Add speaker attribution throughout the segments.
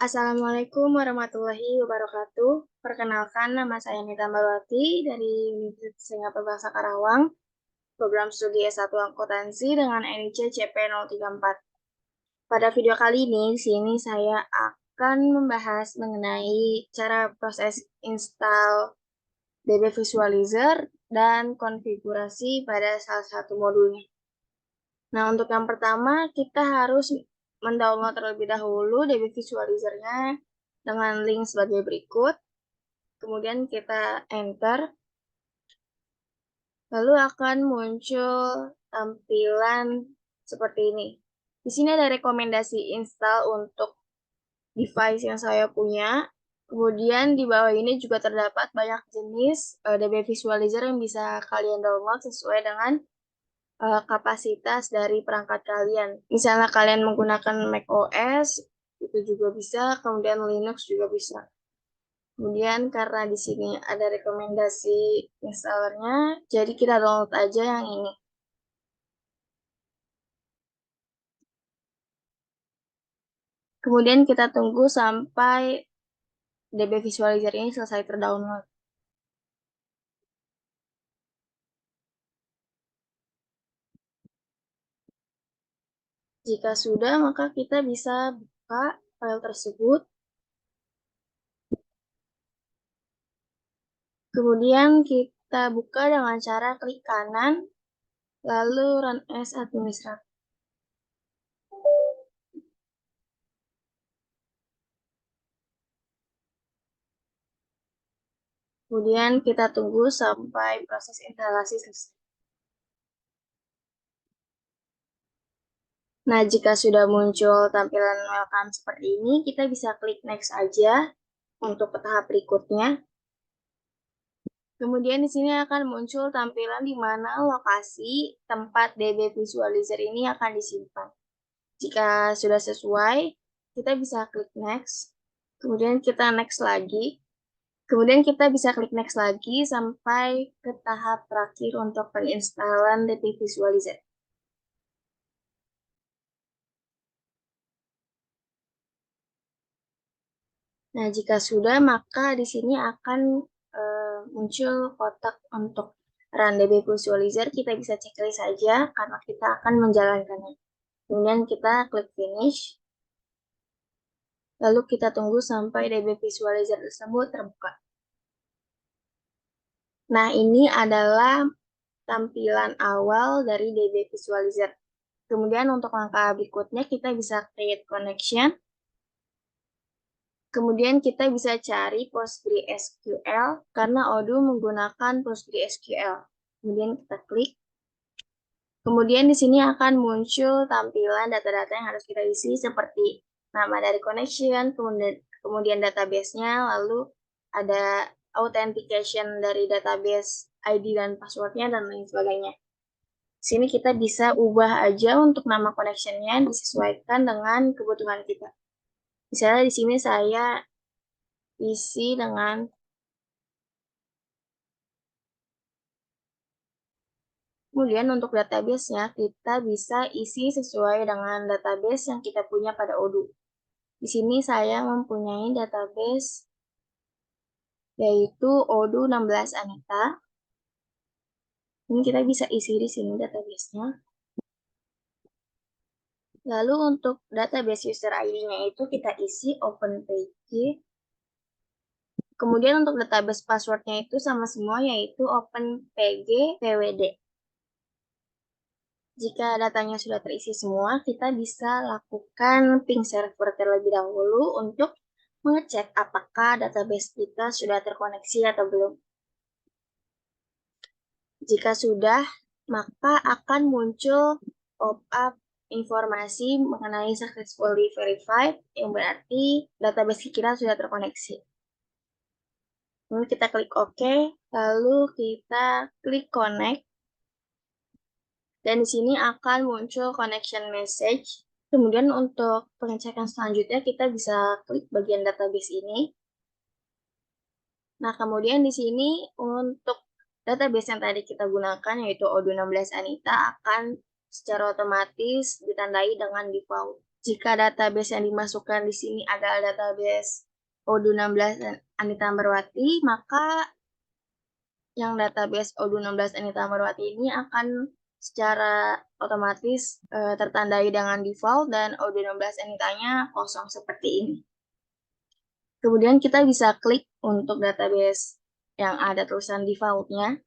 Speaker 1: Assalamualaikum warahmatullahi wabarakatuh. Perkenalkan, nama saya Nita Mbalwati dari Universitas Singapura Bahasa Karawang, program studi S1 Akuntansi dengan NIC CP 034. Pada video kali ini, di sini saya akan membahas mengenai cara proses install DB Visualizer dan konfigurasi pada salah satu modulnya. Nah, untuk yang pertama, kita harus mendownload terlebih dahulu DB Visualizer-nya dengan link sebagai berikut. Kemudian kita enter, lalu akan muncul tampilan seperti ini. Di sini ada rekomendasi install untuk device yang saya punya. Kemudian di bawah ini juga terdapat banyak jenis DB Visualizer yang bisa kalian download sesuai dengan kapasitas dari perangkat kalian. Misalnya kalian menggunakan macOS, itu juga bisa, kemudian Linux juga bisa. Kemudian karena di sini ada rekomendasi installernya, jadi kita download aja yang ini. Kemudian kita tunggu sampai DB Visualizer ini selesai terdownload. Jika sudah, maka kita bisa buka file tersebut. Kemudian kita buka dengan cara klik kanan, lalu Run as Administrator. Kemudian kita tunggu sampai proses instalasi selesai. Nah, jika sudah muncul tampilan welcome seperti ini, kita bisa klik next aja untuk ke tahap berikutnya. Kemudian di sini akan muncul tampilan di mana lokasi tempat DB Visualizer ini akan disimpan. Jika sudah sesuai, kita bisa klik next. Kemudian kita next lagi. Kemudian kita bisa klik next lagi sampai ke tahap terakhir untuk penginstalan DB Visualizer. Nah, jika sudah, maka di sini akan muncul kotak untuk Run DB Visualizer. Kita bisa checklist saja karena kita akan menjalankannya. Kemudian kita klik finish. Lalu kita tunggu sampai DB Visualizer tersebut terbuka. Nah, ini adalah tampilan awal dari DB Visualizer. Kemudian untuk langkah berikutnya kita bisa create connection. Kemudian kita bisa cari PostgreSQL karena Odoo menggunakan PostgreSQL. Kemudian kita klik. Kemudian di sini akan muncul tampilan data-data yang harus kita isi seperti nama dari connection, kemudian database-nya, lalu ada authentication dari database ID dan password-nya, dan lain sebagainya. Di sini kita bisa ubah aja untuk nama connection-nya disesuaikan dengan kebutuhan kita. Misalnya di sini saya isi dengan kemudian untuk database-nya kita bisa isi sesuai dengan database yang kita punya pada Odoo. Di sini saya mempunyai database yaitu Odoo 16 Anita. Ini kita bisa isi di sini database-nya. Lalu untuk database user ID-nya itu kita isi OpenPG. Kemudian untuk database password-nya itu sama semua yaitu OpenPG PWD. Jika datanya sudah terisi semua, kita bisa lakukan ping server terlebih dahulu untuk mengecek apakah database kita sudah terkoneksi atau belum. Jika sudah, maka akan muncul pop-up informasi mengenai successfully verified, yang berarti database kita sudah terkoneksi. Lalu kita klik OK, lalu kita klik connect. Dan di sini akan muncul connection message. Kemudian untuk pengecekan selanjutnya kita bisa klik bagian database ini. Nah, kemudian di sini untuk database yang tadi kita gunakan yaitu Odoo 16 Anita akan secara otomatis ditandai dengan default. Jika database yang dimasukkan di sini adalah database ODU16 dan Anita Ambarwati, maka yang database ODU16 Anita Ambarwati ini akan secara otomatis tertandai dengan default dan ODU16 Anitanya kosong seperti ini. Kemudian kita bisa klik untuk database yang ada tulisan default-nya.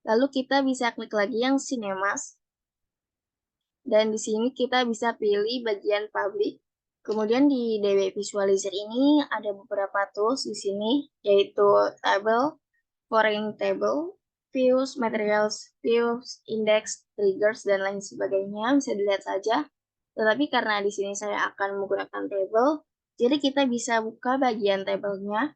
Speaker 1: Lalu kita bisa klik lagi yang Cinemas. Dan di sini kita bisa pilih bagian public. Kemudian di DB Visualizer ini ada beberapa tools di sini, yaitu table, foreign table, views, materials, views, index, triggers, dan lain sebagainya. Bisa dilihat saja. Tetapi karena di sini saya akan menggunakan table, jadi kita bisa buka bagian tabelnya,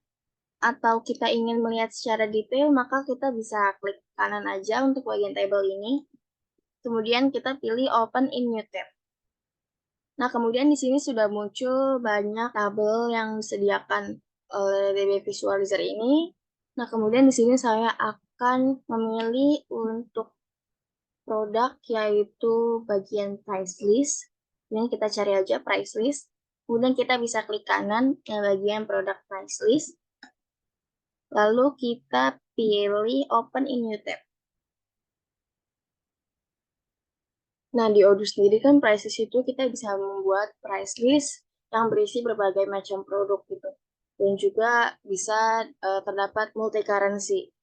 Speaker 1: atau kita ingin melihat secara detail, maka kita bisa klik kanan aja untuk bagian table ini. Kemudian kita pilih Open in New Tab. Nah, kemudian di sini sudah muncul banyak tabel yang disediakan oleh DB Visualizer ini. Nah, kemudian di sini saya akan memilih untuk produk, yaitu bagian price list. Ini kita cari aja price list. Kemudian kita bisa klik kanan yang bagian produk price list. Lalu kita pilih Open in New Tab. Nah, di Odoo sendiri kan price list itu kita bisa membuat price list yang berisi berbagai macam produk gitu. Dan juga bisa terdapat multi currency.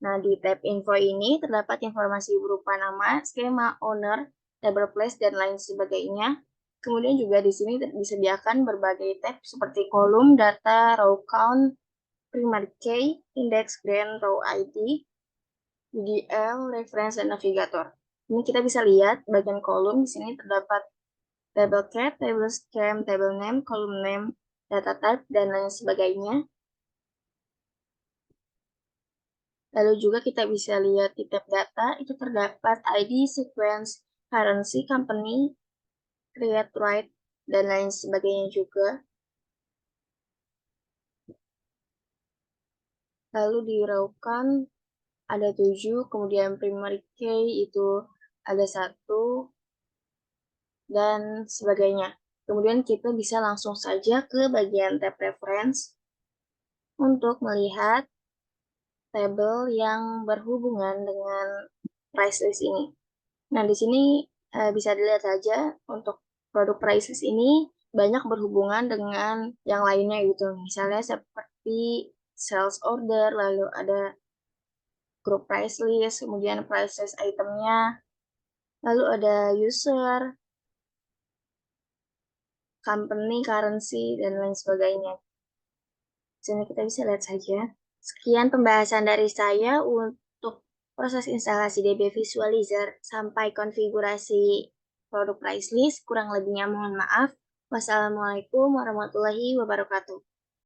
Speaker 1: Nah, di tab info ini terdapat informasi berupa nama, skema, owner, table place, dan lain sebagainya. Kemudian juga di sini disediakan berbagai tab seperti kolom, data, row count, primary key, index, grand, row ID, UDL, reference, dan navigator. Ini kita bisa lihat bagian kolom di sini terdapat table cat, table scheme, table name, column name, data type, dan lain sebagainya. Lalu juga kita bisa lihat di tab data, itu terdapat ID, sequence, currency, company, create right, dan lain sebagainya juga. Lalu di row count ada 7, kemudian primary key itu ada 1, dan sebagainya. Kemudian kita bisa langsung saja ke bagian tab reference untuk melihat tabel yang berhubungan dengan price list ini. Nah, di sini bisa dilihat saja untuk produk price list ini banyak berhubungan dengan yang lainnya gitu. Misalnya seperti sales order, lalu ada group price list, kemudian price list itemnya, lalu ada user, company, currency, dan lain sebagainya. Di sini kita bisa lihat saja. Sekian pembahasan dari saya untuk proses instalasi DB Visualizer sampai konfigurasi produk price list. Kurang lebihnya mohon maaf. Wassalamualaikum warahmatullahi wabarakatuh.